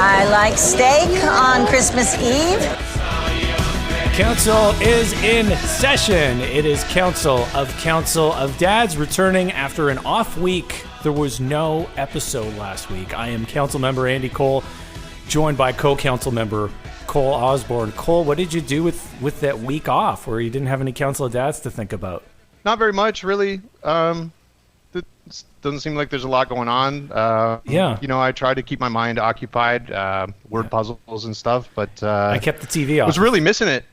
I like steak on Christmas Eve. Council is in session. It is Council of Dads returning after an off week. There was no episode last week. I am Council Member Andy Cole, joined by co-Council Member Cole Osborne. Cole, what did you do with that week off where you didn't have any Council of Dads to think about? Not very much, really. It doesn't seem like there's a lot going on. I tried to keep my mind occupied, word puzzles and stuff, but I kept the TV off. I was really missing it,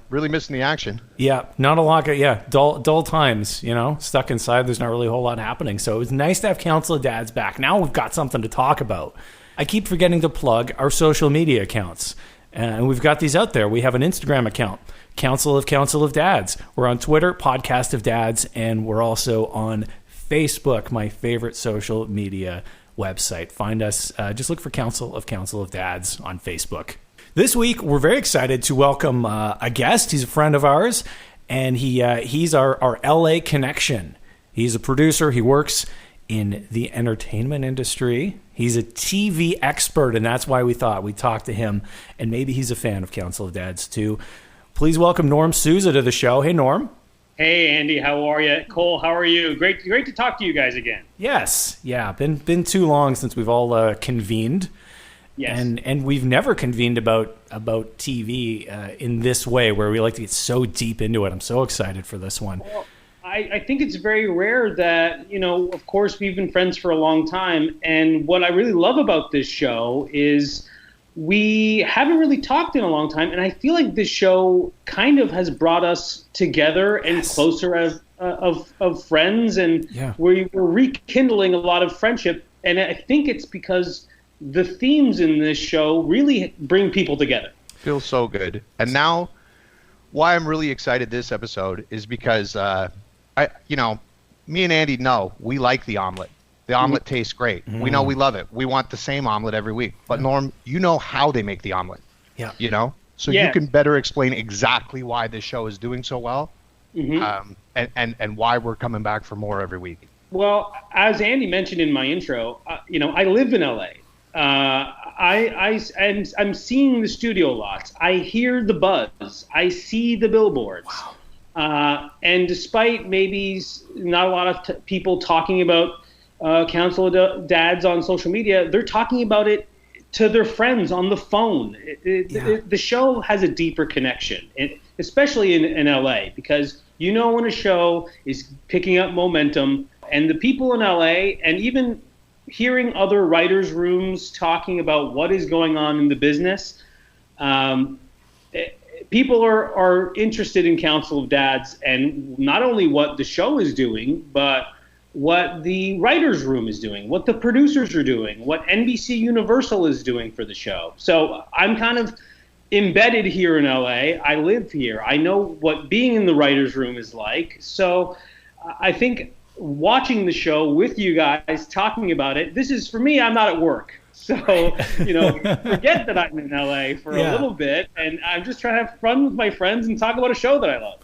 really missing the action. Yeah, not a lot. Dull times, stuck inside. There's not really a whole lot happening. So it was nice to have Council of Dads back. Now we've got something to talk about. I keep forgetting to plug our social media accounts. And we've got these out there. We have an Instagram account, Council of Dads. We're on Twitter, Podcast of Dads, and we're also on Facebook, my favorite social media website. Find us, just look for Council of Dads on Facebook. This week, we're very excited to welcome a guest. He's a friend of ours, and he's our LA connection. He's a producer. He works in the entertainment industry. He's a TV expert, and that's why we thought we'd talk to him, and maybe he's a fan of Council of Dads too. Please welcome Norm Sousa to the show. Hey, Norm. Hey, Andy. How are you? Cole, how are you? Great to talk to you guys again. Yes. Yeah. Been too long since we've all convened. Yes. And we've never convened about TV in this way, where we like to get so deep into it. I'm so excited for this one. Well, I think it's very rare that, of course, we've been friends for a long time. And what I really love about this show is we haven't really talked in a long time. And I feel like this show kind of has brought us together and closer as of friends. And we're rekindling a lot of friendship. And I think it's because the themes in this show really bring people together. Feels so good. And now why I'm really excited this episode is because me and Andy know we like the omelet. The omelet tastes great. We know we love it. We want the same omelet every week. But Norm, you know how they make the omelet. Yeah. So you can better explain exactly why this show is doing so well, and why we're coming back for more every week. Well, as Andy mentioned in my intro, I live in LA. I'm seeing the studio lots. I hear the buzz. I see the billboards. Wow. And despite maybe not a lot of people talking about Council of Dads on social media, they're talking about it to their friends on the phone. The show has a deeper connection, especially in LA, because when a show is picking up momentum, and the people in LA, and even hearing other writers' rooms talking about what is going on in the business, people are interested in Council of Dads, and not only what the show is doing, but what the writers' room is doing, what the producers are doing, what NBC Universal is doing for the show. So I'm kind of embedded here in LA. I live here. I know what being in the writers' room is like. So I think watching the show with you guys, talking about it, this is, for me, I'm not at work. So, forget that I'm in LA for a little bit, and I'm just trying to have fun with my friends and talk about a show that I love.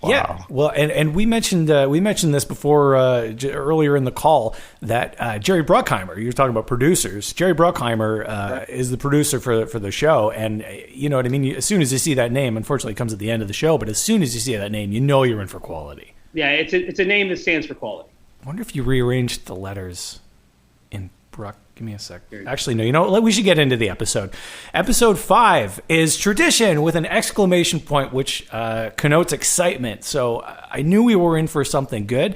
Wow. Yeah, well, and we mentioned this before earlier in the call that Jerry Bruckheimer, you were talking about producers. Jerry Bruckheimer is the producer for the show, and you know what I mean. As soon as you see that name, unfortunately, it comes at the end of the show, but as soon as you see that name, you're in for quality. Yeah, it's a name that stands for quality. I wonder if you rearranged the letters in Bruck. Give me a sec. Actually, no, we should get into the episode. Episode 5 is Tradition with an exclamation point, which connotes excitement. So I knew we were in for something good.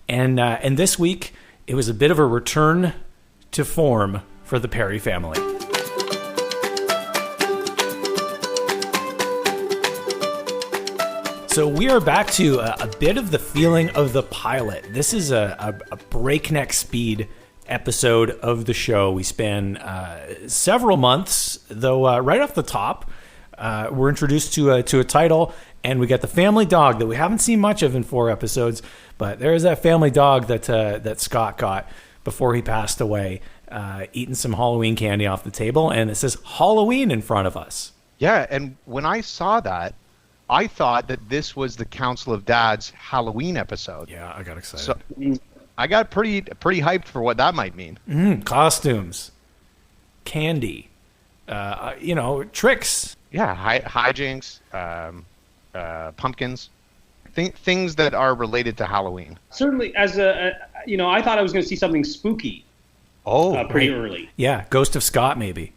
And this week, it was a bit of a return to form for the Perry family. So we are back to a bit of the feeling of the pilot. This is a breakneck speed episode of the show. We span several months, though right off the top, we're introduced to a title, and we got the family dog that we haven't seen much of in 4 episodes, but there is that family dog that Scott got before he passed away, eating some Halloween candy off the table, and it says Halloween in front of us. Yeah, and when I saw that, I thought that this was the Council of Dads Halloween episode. Yeah, I got excited. So I got pretty hyped for what that might mean. Costumes, candy, tricks. Yeah, hijinks, pumpkins, things that are related to Halloween. Certainly, as I thought I was going to see something spooky. Pretty early. Yeah, Ghost of Scott, maybe.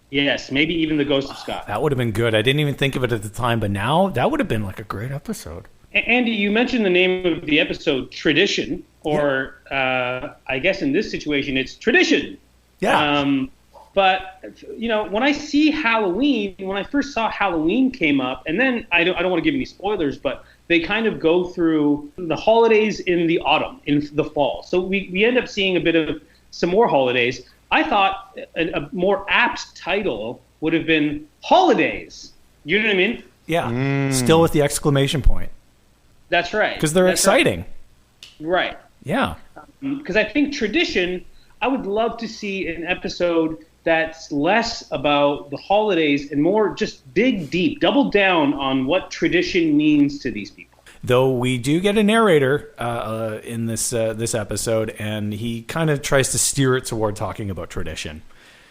Yes, maybe even the Ghost of Scott. That would have been good. I didn't even think of it at the time, but now that would have been like a great episode. Andy, you mentioned the name of the episode, Tradition, or I guess in this situation it's Tradition. Yeah. But when I see Halloween, when I first saw Halloween came up, and then I don't want to give any spoilers, but they kind of go through the holidays in the autumn, in the fall. So we end up seeing a bit of some more holidays. I thought a more apt title would have been Holidays. You know what I mean? Yeah. Still with the exclamation point. That's right. Because they're exciting. Right. Yeah. Because I think Tradition, I would love to see an episode that's less about the holidays and more just dig deep, double down on what tradition means to these people. Though we do get a narrator in this episode, and he kind of tries to steer it toward talking about tradition.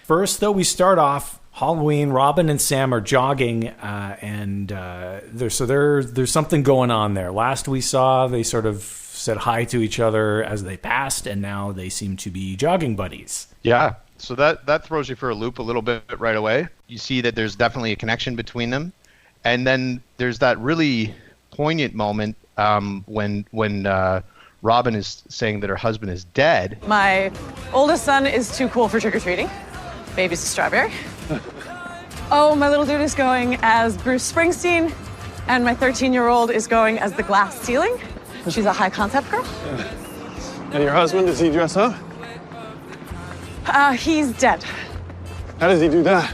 First, though, we start off Halloween. Robin and Sam are jogging, and there's something going on there. Last we saw, they sort of said hi to each other as they passed, and now they seem to be jogging buddies. Yeah, so that throws you for a loop a little bit right away. You see that there's definitely a connection between them, and then there's that really poignant moment when Robin is saying that her husband is dead. My oldest son is too cool for trick-or-treating. Baby's a strawberry. Oh, my little dude is going as Bruce Springsteen, and my 13-year-old is going as the glass ceiling. She's a high-concept girl. And your husband, does he dress up? He's dead. How does he do that?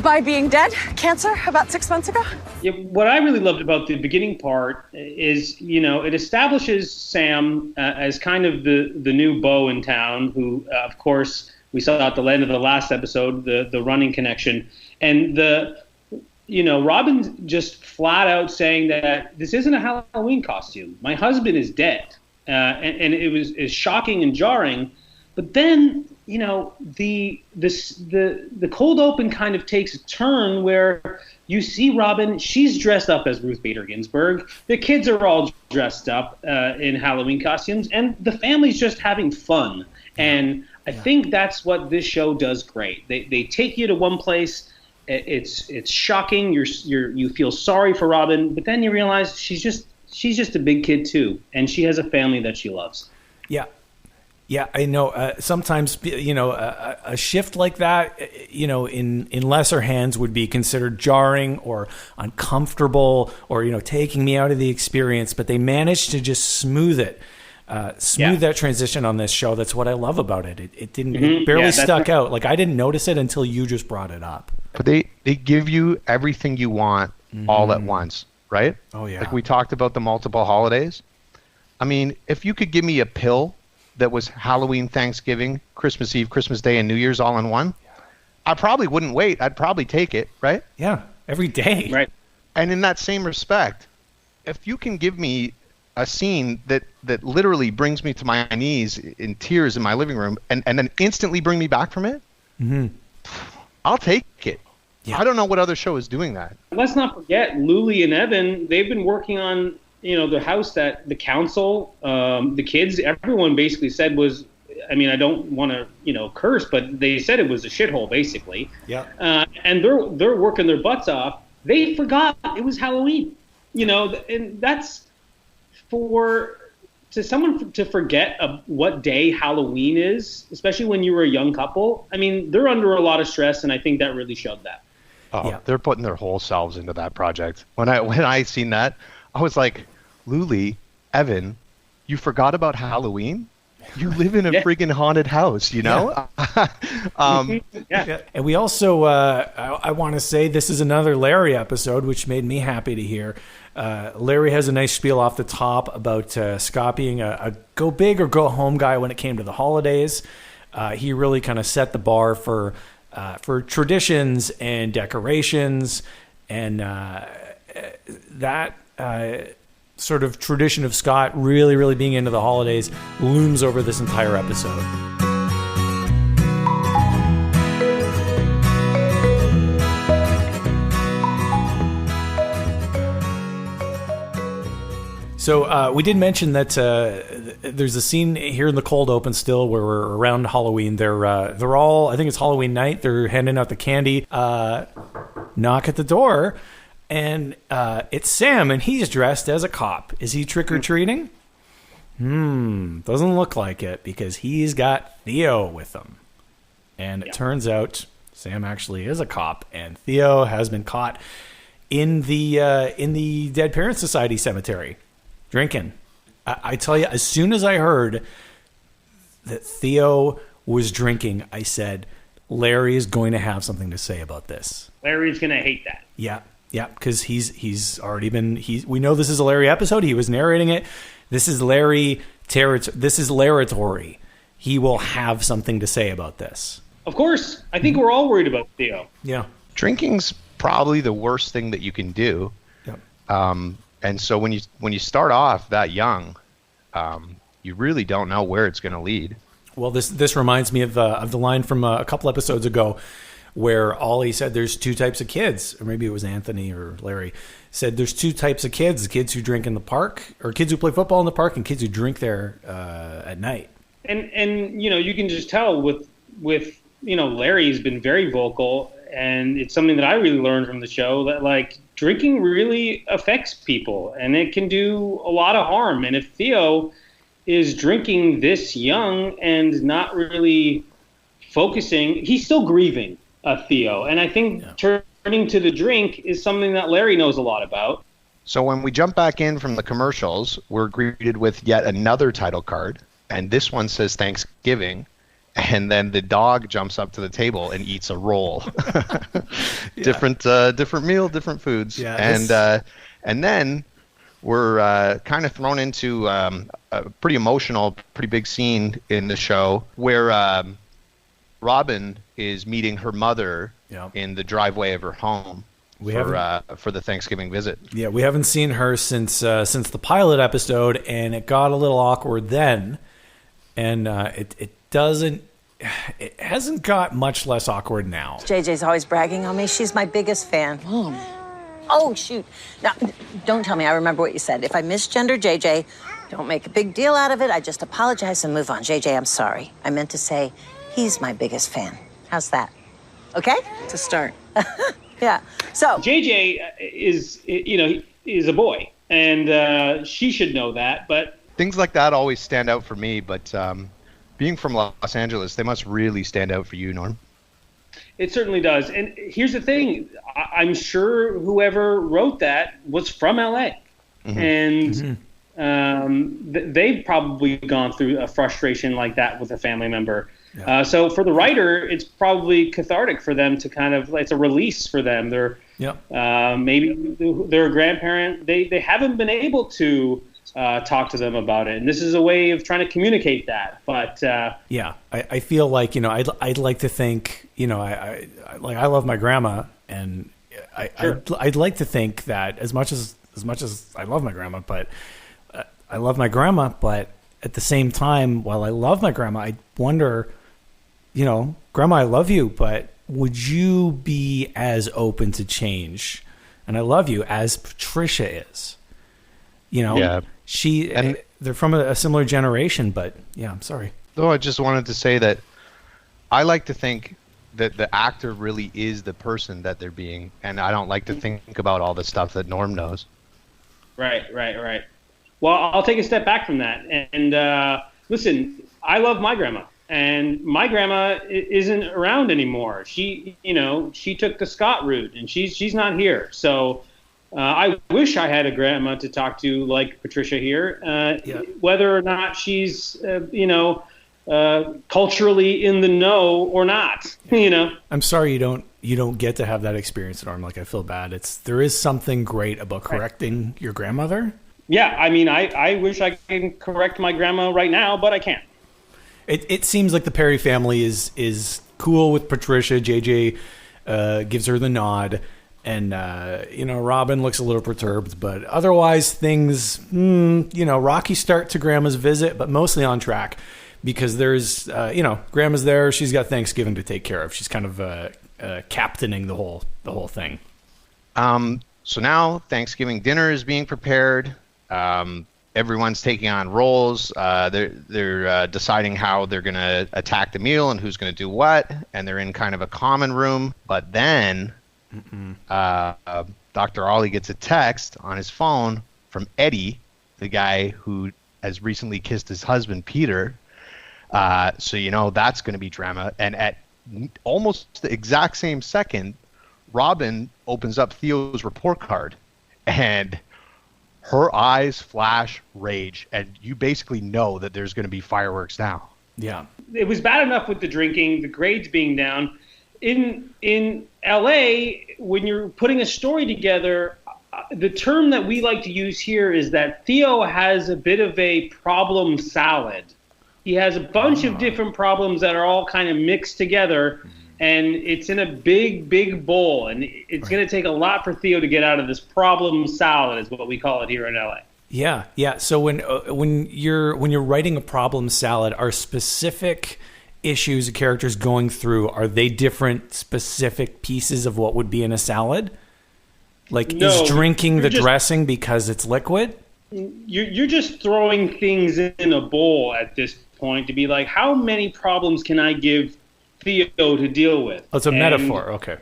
By being dead. Cancer about 6 months ago. Yeah, what I really loved about the beginning part is, it establishes Sam as kind of the new beau in town, who, of course, we saw at the end of the last episode, the running connection. And Robin's just flat out saying that this isn't a Halloween costume. My husband is dead. And is shocking and jarring. But then, the cold open kind of takes a turn where you see Robin, she's dressed up as Ruth Bader Ginsburg. The kids are all dressed up in Halloween costumes, and the family's just having fun. And I think that's what this show does great. They take you to one place. It's shocking. You feel sorry for Robin, but then you realize she's just a big kid too, and she has a family that she loves. Yeah. Yeah, I know. Sometimes, a shift like that, in lesser hands would be considered jarring or uncomfortable or, taking me out of the experience. But they managed to just smooth it, that transition on this show. That's what I love about it. It didn't, it barely stuck out. Like, I didn't notice it until you just brought it up. But they give you everything you want all at once, right? Oh, yeah. Like we talked about the multiple holidays. I mean, if you could give me a pill that was Halloween, Thanksgiving, Christmas Eve, Christmas Day, and New Year's all in one, I probably wouldn't wait. I'd probably take it, right? Yeah, every day. Right. And in that same respect, if you can give me a scene that literally brings me to my knees in tears in my living room and then instantly bring me back from it, I'll take it. Yeah. I don't know what other show is doing that. Let's not forget, Luli and Evan, they've been working on the house that the council, the kids, everyone basically said was, I don't want to, curse, but they said it was a shithole, basically. Yeah. And they're working their butts off. They forgot it was Halloween, and that's to someone to forget what day Halloween is, especially when you were a young couple. They're under a lot of stress, and I think that really showed that. Oh, yeah. They're putting their whole selves into that project. When I seen that, I was like, Luli, Evan, you forgot about Halloween? You live in a friggin' haunted house, Yeah. Yeah. And we also, I want to say, this is another Larry episode, which made me happy to hear. Larry has a nice spiel off the top about Scott being a go big or go home guy when it came to the holidays. He really kind of set the bar for traditions and decorations, and that sort of tradition of Scott really, really being into the holidays looms over this entire episode. So we did mention that there's a scene here in the cold open still where we're around Halloween. They're all, I think it's Halloween night. They're handing out the candy. Knock at the door, and it's Sam, and he's dressed as a cop. Is he trick or treating? Doesn't look like it because he's got Theo with him, and it turns out Sam actually is a cop, and Theo has been caught in the Dead Parents Society cemetery. Drinking. I tell you, as soon as I heard that Theo was drinking, I said, Larry is going to have something to say about this. Larry's going to hate that. Yeah, because he's already been... we know this is a Larry episode. He was narrating it. This is Larry territory. This is Larratory. He will have something to say about this. Of course. I think we're all worried about Theo. Yeah. Drinking's probably the worst thing that you can do. Yep. And so when you start off that young, you really don't know where it's going to lead. Well, this reminds me of the line from a couple episodes ago where Ollie said there's two types of kids, or maybe it was Anthony or Larry, said there's two types of kids who drink in the park, or kids who play football in the park, and kids who drink there at night. And you can just tell with Larry's been very vocal, and it's something that I really learned from the show that drinking really affects people, and it can do a lot of harm. And if Theo is drinking this young and not really focusing, he's still grieving Theo. And I think turning to the drink is something that Larry knows a lot about. So when we jump back in from the commercials, we're greeted with yet another title card, and this one says Thanksgiving. And then the dog jumps up to the table and eats a roll. Different meal, different foods. Yeah, and then we're kind of thrown into a pretty emotional, pretty big scene in the show where Robin is meeting her mother in the driveway of her home for the Thanksgiving visit. Yeah, we haven't seen her since the pilot episode, and it got a little awkward then, and it hasn't got much less awkward now. JJ's always bragging on me. She's my biggest fan. Mom. Oh, shoot. Now, don't tell me I remember what you said. If I misgender JJ, don't make a big deal out of it. I just apologize and move on. JJ, I'm sorry. I meant to say he's my biggest fan. How's that? Okay? To start. Yeah. So JJ is a boy, and she should know that, but... Things like that always stand out for me, but... being from Los Angeles, they must really stand out for you, Norm. It certainly does. And here's the thing. I'm sure whoever wrote that was from L.A. Mm-hmm. And they've probably gone through a frustration like that with a family member. Yeah. So for the writer, it's probably cathartic for them to it's a release for them. Maybe they're a grandparent. They haven't been able to talk to them about it, and this is a way of trying to communicate that. But I feel like I'd like to think I love my grandma, and I'd like to think that as much as I love my grandma, but I love my grandma, but at the same time, while I love my grandma, I wonder, Grandma, I love you, but would you be as open to change? And I love you as Patricia is. They're from a similar generation, but I'm sorry. No, I just wanted to say that I like to think that the actor really is the person that they're being, and I don't like to think about all the stuff that Norm knows. Right. Well, I'll take a step back from that. And listen, I love my grandma, and my grandma isn't around anymore. She took the Scott route, and she's not here. So I wish I had a grandma to talk to like Patricia here, whether or not she's, culturally in the know or not, I'm sorry you don't get to have that experience, Norm. I feel bad. There is something great about correcting your grandmother. Yeah, I wish I could correct my grandma right now, but I can't. It seems like the Perry family is cool with Patricia. JJ gives her the nod. And, Robin looks a little perturbed, but otherwise things, rocky start to Grandma's visit, but mostly on track because there's, Grandma's there. She's got Thanksgiving to take care of. She's kind of captaining the whole thing. So now Thanksgiving dinner is being prepared. everyone's taking on roles. They're deciding how they're going to attack the meal and who's going to do what, and they're in kind of a common room. But then Dr. Ollie gets a text on his phone from Eddie, the guy who has recently kissed his husband, Peter. So that's going to be drama. And at almost the exact same second, Robin opens up Theo's report card, and her eyes flash rage, and you basically know that there's going to be fireworks now. Yeah. It was bad enough with the drinking, the grades being down. In LA, when you're putting a story together, the term that we like to use here is that Theo has a bit of a problem salad. He has a bunch of different problems that are all kind of mixed together, and it's in a big, big bowl. And it's going to take a lot for Theo to get out of this problem salad, is what we call it here in LA. Yeah, yeah. So when you're writing a problem salad, are specific issues of characters going through, are they different specific pieces of what would be in a salad? Like, is drinking the dressing because it's liquid? You're just throwing things in a bowl at this point to be like, how many problems can I give Theo to deal with? Oh, it's a metaphor. Okay.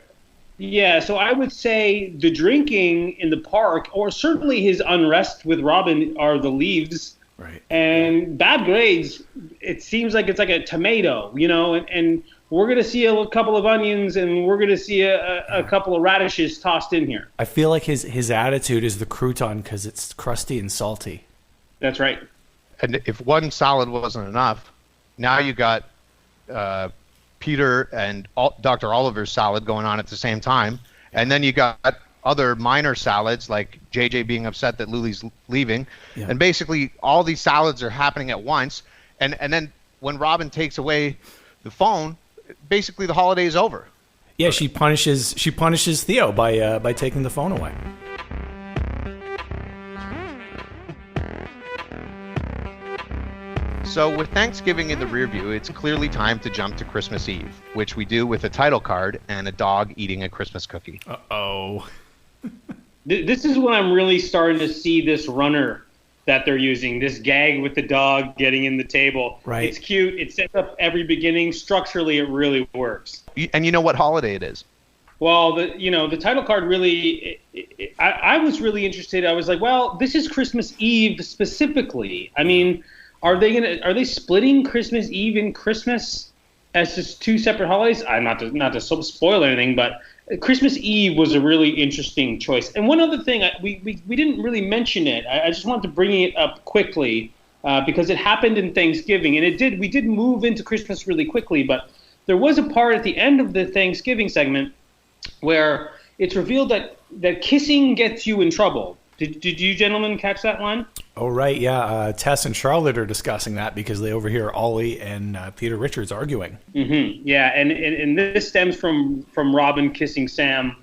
Yeah, so I would say the drinking in the park, or certainly his unrest with Robin, are the leaves. Right. And bad grades, it seems like it's like a tomato, and we're going to see a couple of onions, and we're going to see a couple of radishes tossed in here. I feel like his attitude is the crouton because it's crusty and salty. That's right. And if one salad wasn't enough, now you got Peter and Dr. Oliver's salad going on at the same time. And then you got other minor salads, like JJ being upset that Luli's leaving. Yeah. And basically all these salads are happening at once. And then when Robin takes away the phone, basically the holiday is over. Yeah, she punishes Theo by taking the phone away. So with Thanksgiving in the rear view, it's clearly time to jump to Christmas Eve, which we do with a title card and a dog eating a Christmas cookie. Uh-oh. This is when I'm really starting to see this runner that they're using, this gag with the dog getting in the table. Right. It's cute. It sets up every beginning. Structurally, it really works. And you know what holiday it is? Well, the title card really, I was really interested. I was like, well, this is Christmas Eve specifically. I mean, are they splitting Christmas Eve and Christmas as just two separate holidays? I'm not to spoil anything, but Christmas Eve was a really interesting choice. And one other thing, we didn't really mention it. I just wanted to bring it up quickly because it happened in Thanksgiving, and we did move into Christmas really quickly. But there was a part at the end of the Thanksgiving segment where it's revealed that kissing gets you in trouble. Did you gentlemen catch that line? Oh, right, yeah. Tess and Charlotte are discussing that because they overhear Ollie and Peter Richards arguing. Mm-hmm. Yeah, and this stems from Robin kissing Sam,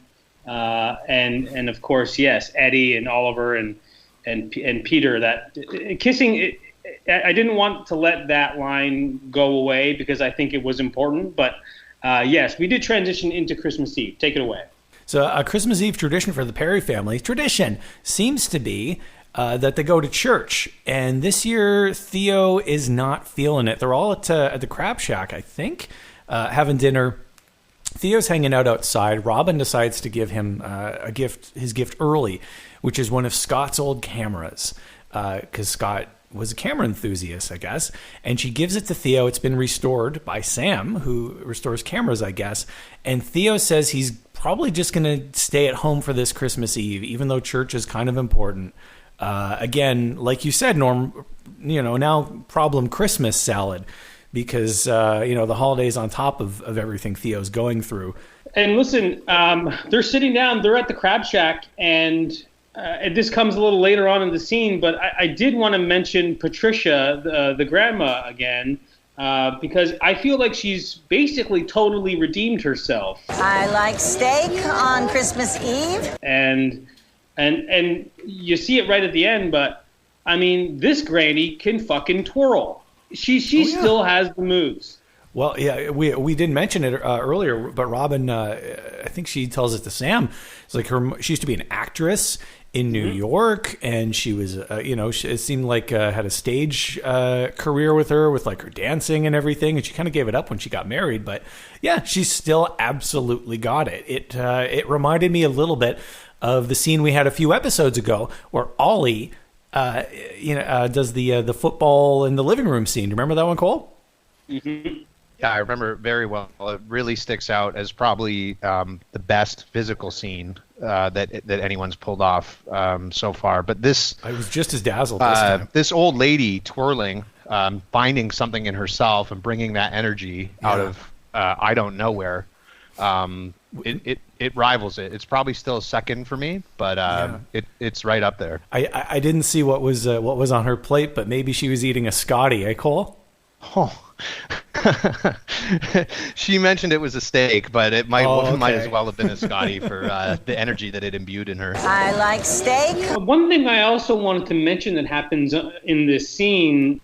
and of course, yes, Eddie and Oliver and Peter. That kissing, I didn't want to let that line go away because I think it was important. But yes, we did transition into Christmas Eve. Take it away. So a Christmas Eve tradition for the Perry family, seems to be that they go to church. And this year, Theo is not feeling it. They're all at the Crab Shack, I think, having dinner. Theo's hanging out outside. Robin decides to give him his gift early, which is one of Scott's old cameras, because Scott was a camera enthusiast, I guess. And she gives it to Theo. It's been restored by Sam, who restores cameras, I guess. And Theo says he's probably just going to stay at home for this Christmas Eve, even though church is kind of important. Again, like you said, Norm, now problem Christmas salad because, the holidays on top of everything Theo's going through. And listen, they're sitting down, they're at the Crab Shack, and this comes a little later on in the scene, but I did want to mention Patricia, the grandma, again, because I feel like she's basically totally redeemed herself. I like steak on Christmas Eve. And you see it right at the end, but I mean, this granny can fucking twirl. She still has the moves. Well, yeah, we didn't mention it earlier, but Robin, I think she tells it to Sam. It's like she used to be an actress, in New York, and she was, it seemed like had a stage career with her, with like her dancing and everything, and she kind of gave it up when she got married. But yeah, she's still absolutely got it. It reminded me a little bit of the scene we had a few episodes ago where Ollie, does the football in the living room scene. Remember that one, Cole? Mm-hmm. Yeah, I remember it very well. It really sticks out as probably the best physical scene that anyone's pulled off so far. But I was just as dazzled this time. This old lady twirling, finding something in herself and bringing that energy out of I don't know where. It rivals it. It's probably still second for me, but it's right up there. I didn't see what was on her plate, but maybe she was eating a Scotty, eh, Cole? Oh. She mentioned it was a steak, but it might as well have been a Scotty for the energy that it imbued in her. I like steak. One thing I also wanted to mention that happens in this scene,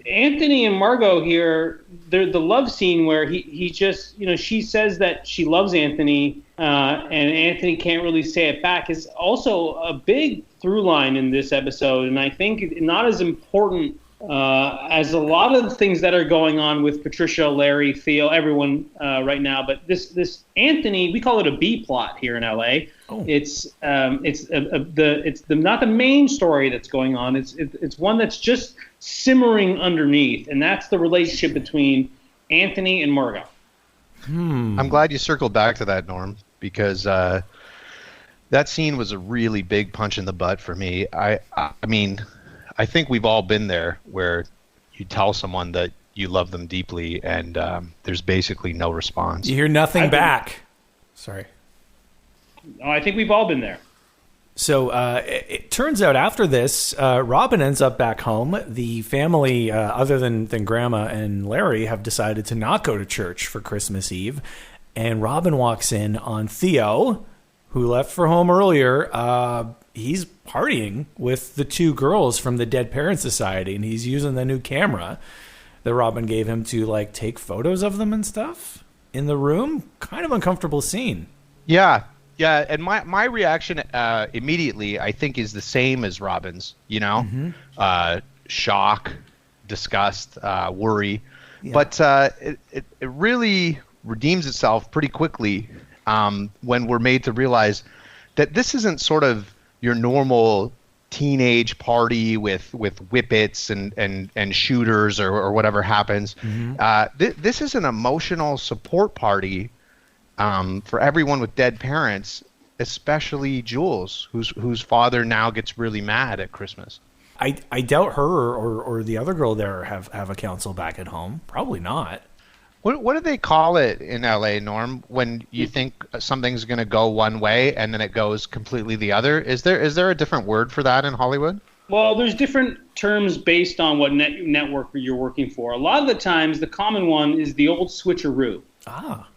Anthony and Margot here, the love scene where he just, she says that she loves Anthony, and Anthony can't really say it back, is also a big through line in this episode, and I think not as important as a lot of the things that are going on with Patricia, Larry, Theo, everyone right now. But this Anthony, we call it a B plot here in LA. Oh. It's not the main story that's going on. It's one that's just simmering underneath, and that's the relationship between Anthony and Margot. I'm glad you circled back to that, Norm, because that scene was a really big punch in the butt for me. I mean, I think we've all been there where you tell someone that you love them deeply and there's basically no response. You hear nothing back. Sorry. No, I think we've all been there. So it turns out after this, Robin ends up back home. The family, other than Grandma and Larry, have decided to not go to church for Christmas Eve. And Robin walks in on Theo, who left for home earlier. He's partying with the two girls from the Dead Parents Society, and he's using the new camera that Robin gave him to take photos of them and stuff in the room. Kind of uncomfortable scene. Yeah, and my reaction immediately, I think, is the same as Robin's. Shock, disgust, worry, but it really redeems itself pretty quickly when we're made to realize that this isn't sort of your normal teenage party with whippets and shooters or whatever happens. This is an emotional support party for everyone with dead parents, especially Jules, whose father now gets really mad at Christmas. I doubt her or the other girl there have a council back at home. Probably not. What do they call it in LA, Norm, when you think something's going to go one way and then it goes completely the other? Is there a different word for that in Hollywood? Well, there's different terms based on what network you're working for. A lot of the times, the common one is the old switcheroo. Ah.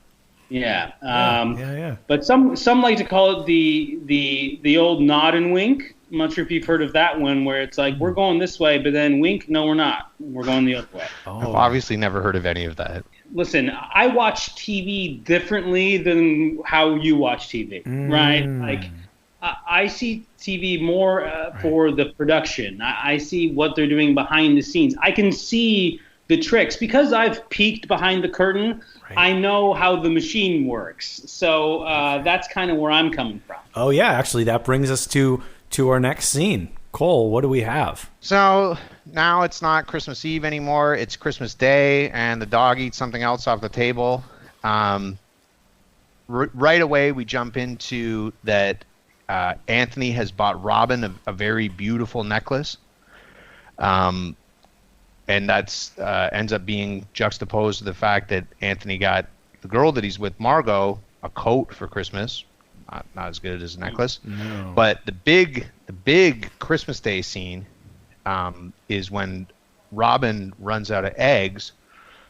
Yeah. Yeah. But some like to call it the old nod and wink. I'm not sure if you've heard of that one, where it's like, we're going this way, but then wink, no, we're not. We're going the other way. Oh. I've obviously never heard of any of that. Listen, I watch TV differently than how you watch TV, right? Like, I see TV more for the production. I see what they're doing behind the scenes. I can see the tricks because I've peeked behind the curtain. Right. I know how the machine works. So that's kind of where I'm coming from. Oh, yeah. Actually, that brings us to our next scene. Cole, what do we have? So now it's not Christmas Eve anymore. It's Christmas Day, and the dog eats something else off the table. Right away, we jump into that Anthony has bought Robin a very beautiful necklace. And that's ends up being juxtaposed to the fact that Anthony got the girl that he's with, Margot, a coat for Christmas. Not as good as a necklace. No. But the big Christmas Day scene is when Robin runs out of eggs,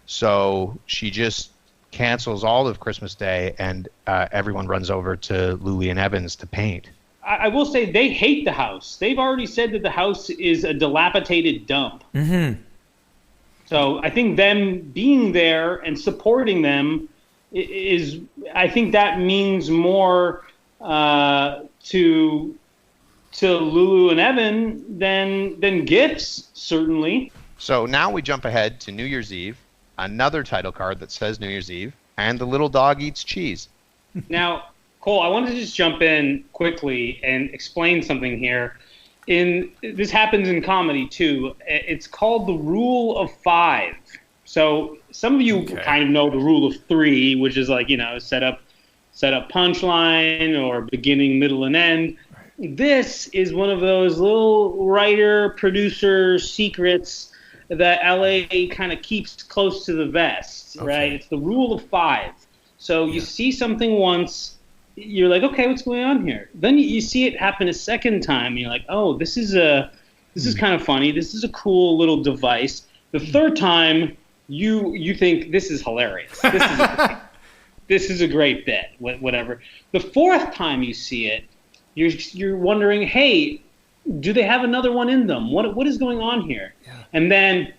so she just cancels all of Christmas Day, and everyone runs over to Luli and Evans to paint. I will say they hate the house. They've already said that the house is a dilapidated dump. Mm-hmm. So I think them being there and supporting them I think that means more to Lulu and Evan than gifts, certainly. So now we jump ahead to New Year's Eve, another title card that says New Year's Eve, and the little dog eats cheese. Now, Cole, I wanted to just jump in quickly and explain something here. This happens in comedy too. It's called the Rule of 5. So some of you kind of know the Rule of 3, which is like, set up punchline or beginning, middle, and end. Right. This is one of those little writer, producer secrets that LA kind of keeps close to the vest, right? It's the Rule of 5. So you see something once, you're like, okay, what's going on here? Then you see it happen a second time, and you're like, oh, this is kind of funny. This is a cool little device. The third time, you think this is hilarious. This is a great bit. Whatever. The fourth time you see it, you're wondering, hey, do they have another one in them? What is going on here? Yeah. And then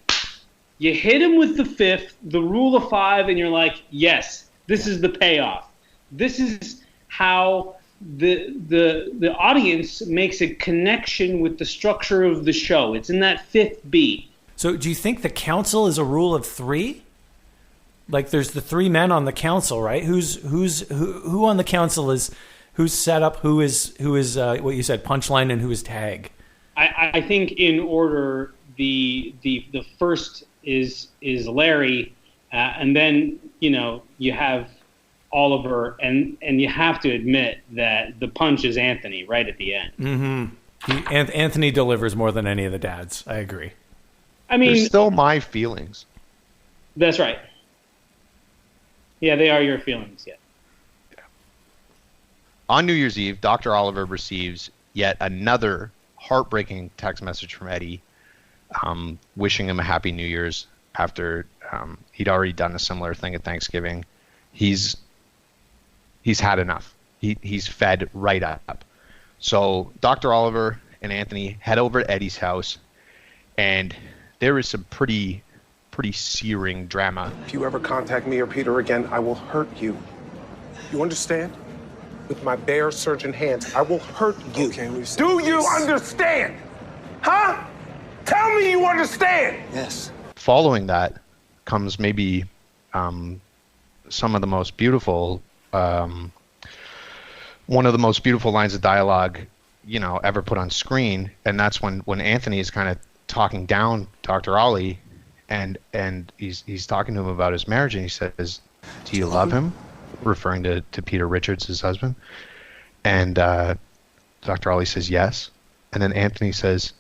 you hit him with the fifth, the Rule of 5, and you're like, yes, this is the payoff. This is how the audience makes a connection with the structure of the show. It's in that fifth beat. So do you think the council is a rule of 3? Like there's the 3 men on the council, right? Who on the council is who's set up, who is what you said, punchline, and who is tag? I think in order, the first is Larry, and then you have Oliver, and you have to admit that the punch is Anthony right at the end. Mm-hmm. Anthony delivers more than any of the dads. I agree. I mean, they're still my feelings. That's right. Yeah, they are your feelings. Yeah. On New Year's Eve, Dr. Oliver receives yet another heartbreaking text message from Eddie, wishing him a happy New Year's after he'd already done a similar thing at Thanksgiving. He's had enough. He's fed right up. So Dr. Oliver and Anthony head over to Eddie's house, and there is some pretty searing drama. If you ever contact me or Peter again, I will hurt you. You understand? With my bare surgeon hands, I will hurt you. Okay, Do you understand? Huh? Tell me you understand. Yes. Following that comes maybe some of the most beautiful, one of the most beautiful lines of dialogue, ever put on screen, and that's when Anthony is kind of talking down Dr. Ollie, and he's talking to him about his marriage, and he says, "Do you love him?" Referring to Peter Richards, his husband. And Dr. Ollie says yes. And then Anthony says,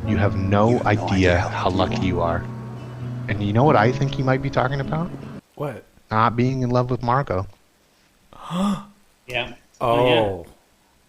you have no idea how lucky you are. And you know what I think he might be talking about? What? Not being in love with Margot. Yeah. Oh.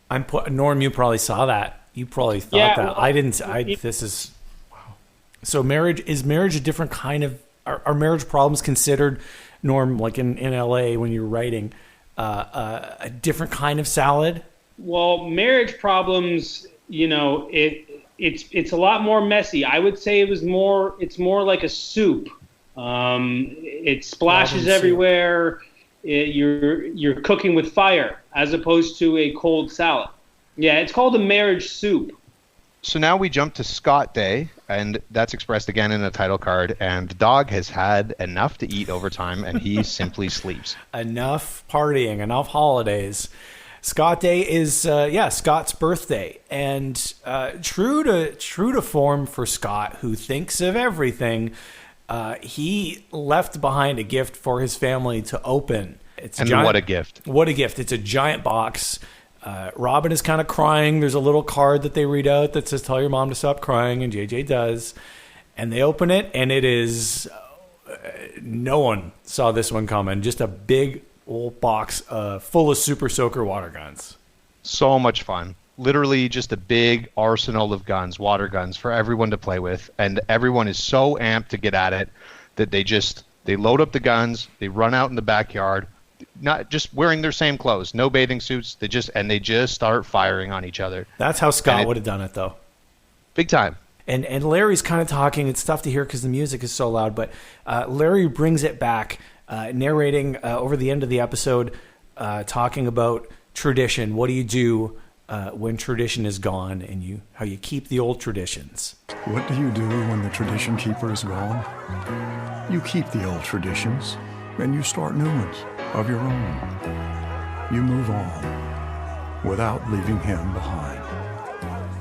Yeah. Norm, you probably saw that. You probably thought that. Well, I didn't. This is... Wow. So is marriage a different kind of... Are marriage problems considered... Norm, like in LA when you're writing, a different kind of salad? Well, marriage problems, it's a lot more messy. I would say it's more like a soup. It splashes everywhere. You're cooking with fire as opposed to a cold salad. Yeah, it's called a marriage soup. So now we jump to Scott Day, and that's expressed again in the title card, and the dog has had enough to eat over time, and he simply sleeps. Enough partying, enough holidays. Scott Day is, Scott's birthday, and true to form for Scott, who thinks of everything, he left behind a gift for his family to open. What a gift. What a gift. It's a giant box. Robin is kind of crying. There's a little card that they read out that says, "Tell your mom to stop crying," and JJ does. And they open it, and it is... no one saw this one coming. Just a big old box full of Super Soaker water guns. So much fun. Literally just a big arsenal of guns, water guns, for everyone to play with. And everyone is so amped to get at it that they load up the guns, they run out in the backyard, not just wearing their same clothes, no bathing suits. They just start firing on each other. That's how Scott would have done it, though. Big time. And Larry's kind of talking. It's tough to hear because the music is so loud, but Larry brings it back, narrating over the end of the episode, talking about tradition? What do you do when tradition is gone, and how you keep the old traditions? What do you do when the tradition keeper is gone? You keep the old traditions, and you start new ones of your own. You move on without leaving him behind.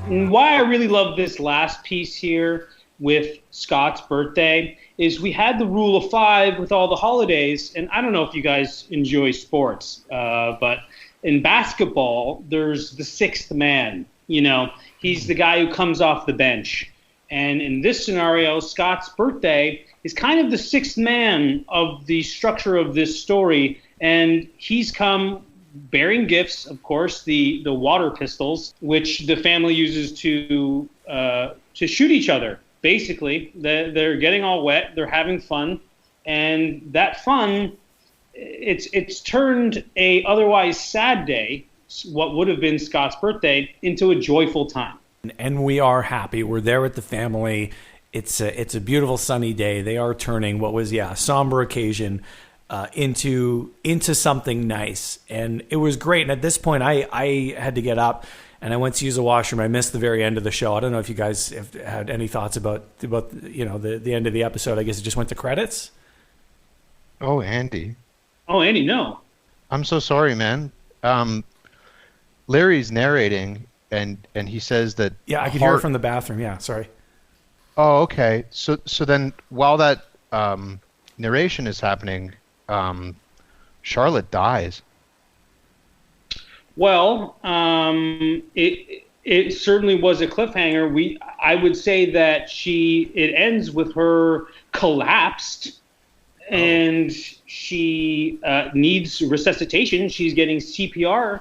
And why I really love this last piece here with Scott's birthday is we had the rule of 5 with all the holidays, and I don't know if you guys enjoy sports, but in basketball, there's the sixth man. He's the guy who comes off the bench. And in this scenario, Scott's birthday is kind of the sixth man of the structure of this story, and he's come bearing gifts, of course, the water pistols, which the family uses to shoot each other. Basically, they're getting all wet, they're having fun, and that fun, it's turned a otherwise sad day, what would have been Scott's birthday, into a joyful time. And we are happy. We're there with the family. It's a beautiful sunny day. They are turning what was a somber occasion into something nice, and it was great. And at this point, I had to get up and I went to use the washroom. I missed the very end of the show. I don't know if you guys have had any thoughts about the end of the episode. I guess it just went to credits. Oh, Andy, no. I'm so sorry, man. Larry's narrating, and he says that. Yeah, I could hear it from the bathroom. Yeah, sorry. Oh, okay. So then, while that narration is happening, Charlotte dies. Well, it certainly was a cliffhanger. I would say that it ends with her collapsed, and she needs resuscitation. She's getting CPR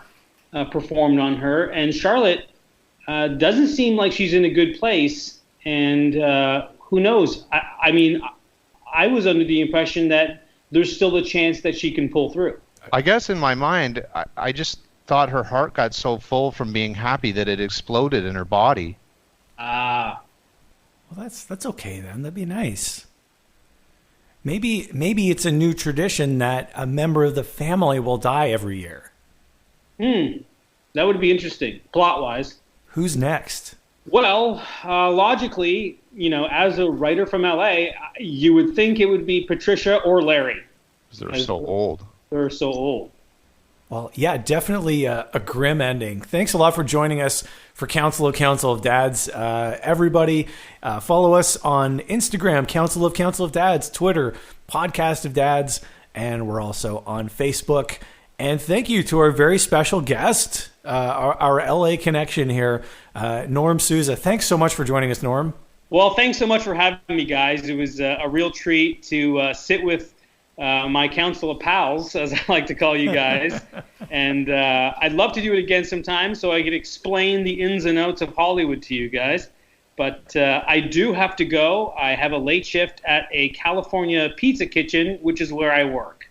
performed on her, and Charlotte doesn't seem like she's in a good place. And who knows? I mean, I was under the impression that there's still a chance that she can pull through. I guess in my mind, I just thought her heart got so full from being happy that it exploded in her body. Ah. Well, that's okay then. That'd be nice. Maybe it's a new tradition that a member of the family will die every year. That would be interesting, plot-wise. Who's next? Well, logically, as a writer from LA, you would think it would be Patricia or Larry. Because they're so old. They're so old. Well, yeah, definitely a grim ending. Thanks a lot for joining us for Council of Dads. Everybody, follow us on Instagram, Council of Dads, Twitter, Podcast of Dads, and we're also on Facebook. And thank you to our very special guest, our LA connection here, Norm Sousa. Thanks so much for joining us, Norm. Well, thanks so much for having me, guys. It was a real treat to sit with my council of pals, as I like to call you guys. And I'd love to do it again sometime so I could explain the ins and outs of Hollywood to you guys. But I do have to go. I have a late shift at a California pizza kitchen, which is where I work.